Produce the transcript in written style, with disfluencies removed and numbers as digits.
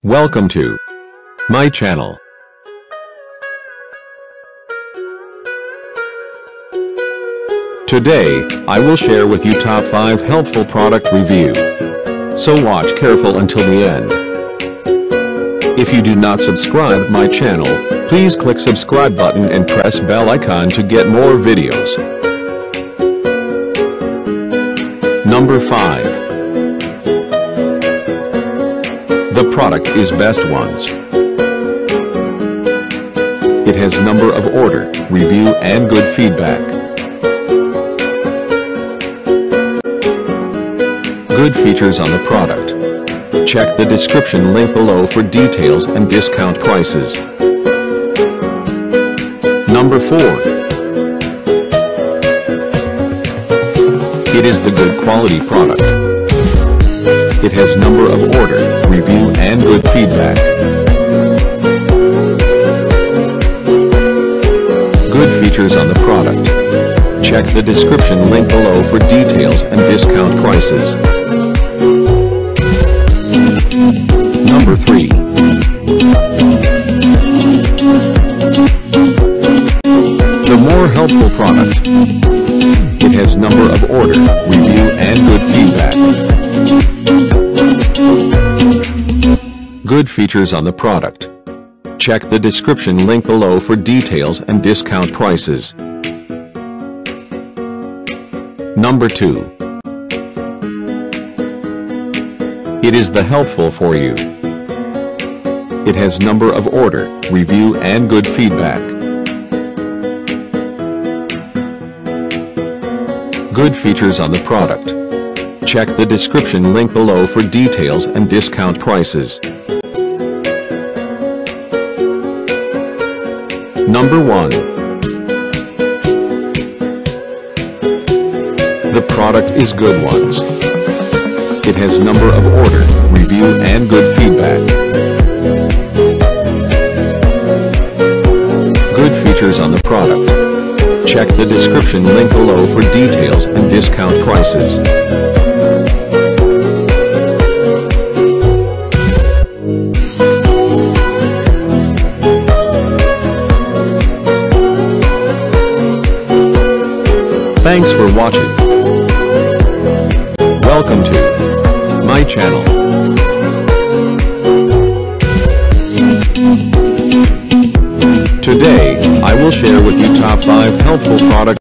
Welcome to my channel. Today, I will share with you top 5 helpful product review. So watch careful until the end. If you do not subscribe my channel, please click subscribe button and press bell icon to get more videos. Number 5. The product is Best Ones. It has number of order, review and good feedback. Good features on the product. Check the description link below for details and discount prices. Number 4. It is the good quality product. It has number of order, review and good feedback. Good features on the product. Check the description link below for details and discount prices. Number 3. The more helpful product. It has number of order, review and good feedback. Good features on the product. Check the description link below for details and discount prices. Number 2. It is the helpful for you. It has number of order, review and good feedback. Good features on the product. Check the description link below for details and discount prices. Number 1. The product is Good Ones. It has number of order, review and good feedback. Good features on the product. Check the description link below for details and discount prices. Thanks for watching. Welcome to my channel. Today, I will share with you top 5 helpful product